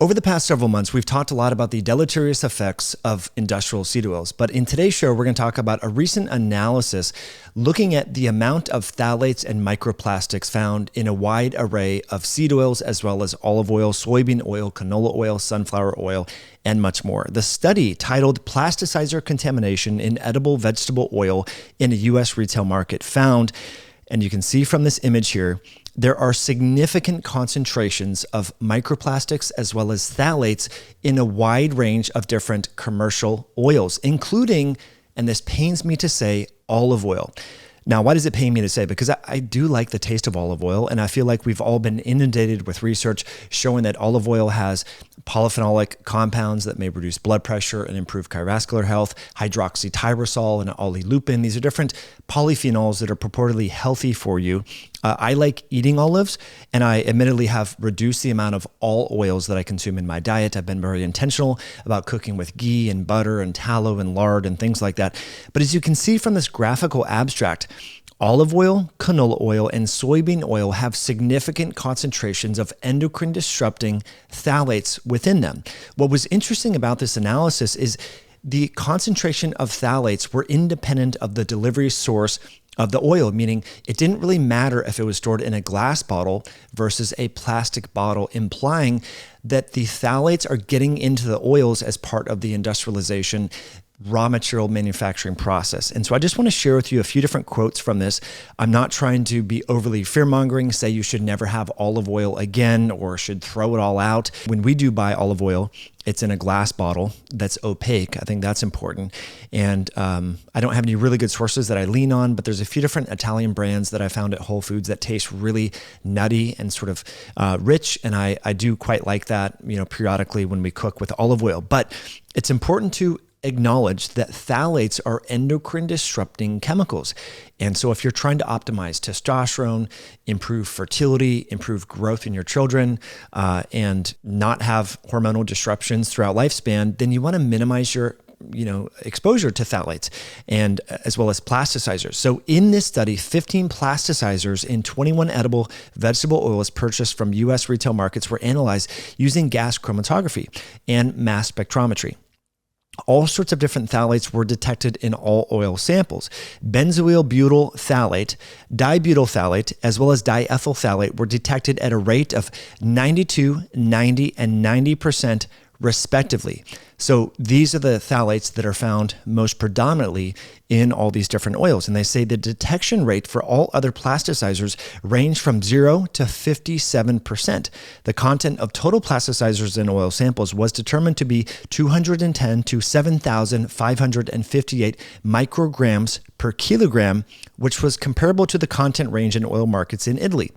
Over the past several months, we've talked a lot about the deleterious effects of industrial seed oils, but in today's show, we're going to talk about a recent analysis looking at the amount of phthalates and microplastics found in a wide array of seed oils, as well as olive oil, soybean oil, canola oil, sunflower oil, and much more. The study, titled Plasticizer Contamination in Edible Vegetable Oil in a U.S. Retail Market, found, and you can see from this image here, there are significant concentrations of microplastics as well as phthalates in a wide range of different commercial oils, including, and this pains me to say, olive oil. Now, why does it pain me to say? Because I do like the taste of olive oil, and I feel like we've all been inundated with research showing that olive oil has polyphenolic compounds that may reduce blood pressure and improve cardiovascular health, hydroxytyrosol and olylupin. These are different polyphenols that are purportedly healthy for you. I like eating olives, and I admittedly have reduced the amount of all oils that I consume in my diet. I've been very intentional about cooking with ghee and butter and tallow and lard and things like that. But as you can see from this graphical abstract, olive oil, canola oil, and soybean oil have significant concentrations of endocrine disrupting phthalates within them. What was interesting about this analysis is the concentration of phthalates were independent of the delivery source of the oil, meaning it didn't really matter if it was stored in a glass bottle versus a plastic bottle, implying that the phthalates are getting into the oils as part of the industrialization raw material manufacturing process. And so I just want to share with you a few different quotes from this. I'm not trying to be overly fear-mongering, say you should never have olive oil again or should throw it all out. When we do buy olive oil, it's in a glass bottle that's opaque. I think that's important. And I don't have any really good sources that I lean on, but there's a few different Italian brands that I found at Whole Foods that taste really nutty and sort of rich. And I do quite like that, periodically when we cook with olive oil. But it's important to acknowledge that phthalates are endocrine disrupting chemicals. And so if you're trying to optimize testosterone, improve fertility, improve growth in your children, and not have hormonal disruptions throughout lifespan, then you want to minimize your exposure to phthalates and as well as plasticizers. So in this study, 15 plasticizers in 21 edible vegetable oils purchased from U.S. retail markets were analyzed using gas chromatography and mass spectrometry. All sorts of different phthalates were detected in all oil samples. Benzoyl butyl phthalate, dibutyl phthalate, as well as diethyl phthalate were detected at a rate of 92, 90, and 90% respectively. So these are the phthalates that are found most predominantly in all these different oils. And they say the detection rate for all other plasticizers range from 0 to 57%. The content of total plasticizers in oil samples was determined to be 210 to 7,558 micrograms per kilogram, which was comparable to the content range in oil markets in Italy.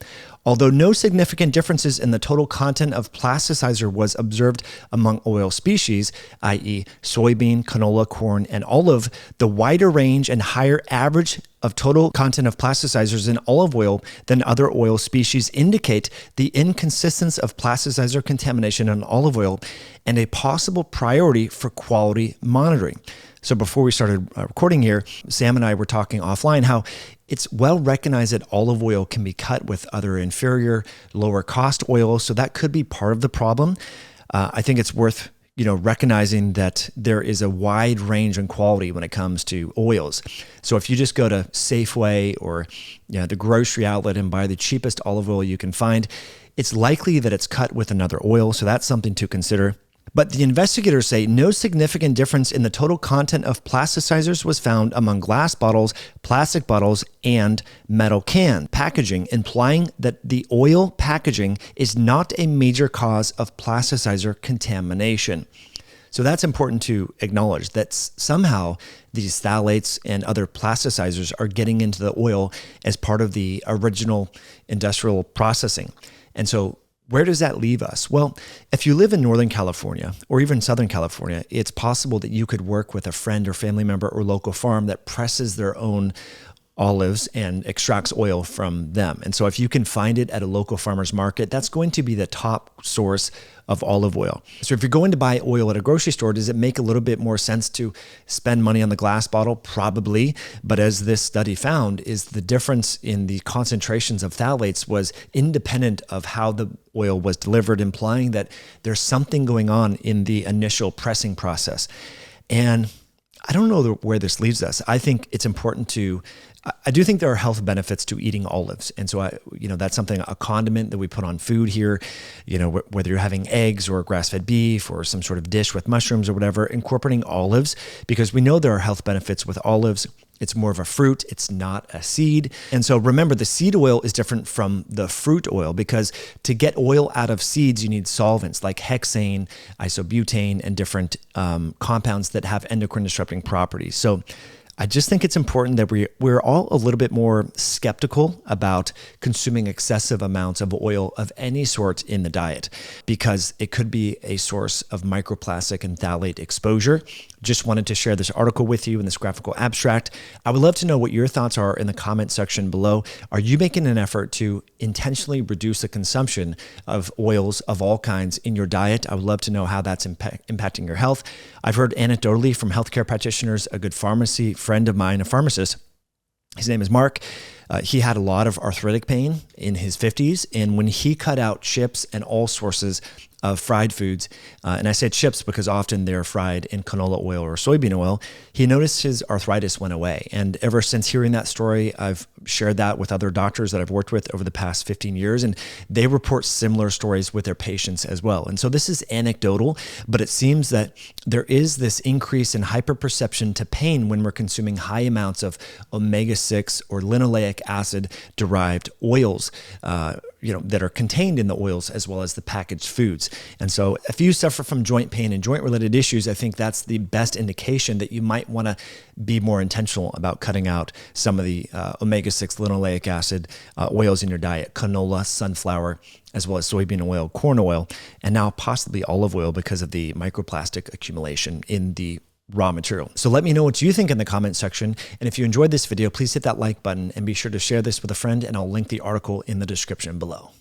Although no significant differences in the total content of plasticizer was observed among oil species, i.e. soybean, canola, corn, and olive, the wider range and higher average of total content of plasticizers in olive oil than other oil species indicate the inconsistence of plasticizer contamination in olive oil and a possible priority for quality monitoring. So before we started recording here, Sam and I were talking offline how it's well recognized that olive oil can be cut with other inferior, lower cost oils. So that could be part of the problem. I think it's worth recognizing that there is a wide range in quality when it comes to oils. So if you just go to Safeway or the grocery outlet and buy the cheapest olive oil you can find, it's likely that it's cut with another oil. So that's something to consider. But the investigators say no significant difference in the total content of plasticizers was found among glass bottles, plastic bottles, and metal can packaging, implying that the oil packaging is not a major cause of plasticizer contamination. So that's important to acknowledge that somehow these phthalates and other plasticizers are getting into the oil as part of the original industrial processing. And so where does that leave us? Well, if you live in Northern California or even Southern California, it's possible that you could work with a friend or family member or local farm that presses their own olives and extracts oil from them. And so if you can find it at a local farmer's market, that's going to be the top source of olive oil. So if you're going to buy oil at a grocery store, does it make a little bit more sense to spend money on the glass bottle? Probably. But as this study found, is the difference in the concentrations of phthalates was independent of how the oil was delivered, implying that there's something going on in the initial pressing process. And I don't know where this leaves us. I think it's important I do think there are health benefits to eating olives. And so that's something, a condiment that we put on food here, whether you're having eggs or grass-fed beef or some sort of dish with mushrooms or whatever, incorporating olives, because we know there are health benefits with olives. It's more of a fruit. It's not a seed. And so remember, the seed oil is different from the fruit oil, because to get oil out of seeds, you need solvents like hexane, isobutane, and different compounds that have endocrine disrupting properties. So I just think it's important that we're all a little bit more skeptical about consuming excessive amounts of oil of any sort in the diet, because it could be a source of microplastic and phthalate exposure. Just wanted to share this article with you in this graphical abstract. I would love to know what your thoughts are in the comment section below. Are you making an effort to intentionally reduce the consumption of oils of all kinds in your diet? I would love to know how that's impacting your health. I've heard anecdotally from healthcare practitioners, a good pharmacy friend of mine, a pharmacist, his name is Mark. He had a lot of arthritic pain in his 50s. And when he cut out chips and all sources of fried foods, and I say chips because often they're fried in canola oil or soybean oil, he noticed his arthritis went away. And ever since hearing that story, I've shared that with other doctors that I've worked with over the past 15 years, and they report similar stories with their patients as well. And so this is anecdotal, but it seems that there is this increase in hyperperception to pain when we're consuming high amounts of omega-6 or linoleic acid derived oils, that are contained in the oils as well as the packaged foods. And so if you suffer from joint pain and joint related issues, I think that's the best indication that you might want to be more intentional about cutting out some of the omega-6 linoleic acid oils in your diet, canola, sunflower, as well as soybean oil, corn oil, and now possibly olive oil because of the microplastic accumulation in the raw material. So let me know what you think in the comment section. And if you enjoyed this video, please hit that like button and be sure to share this with a friend, and I'll link the article in the description below.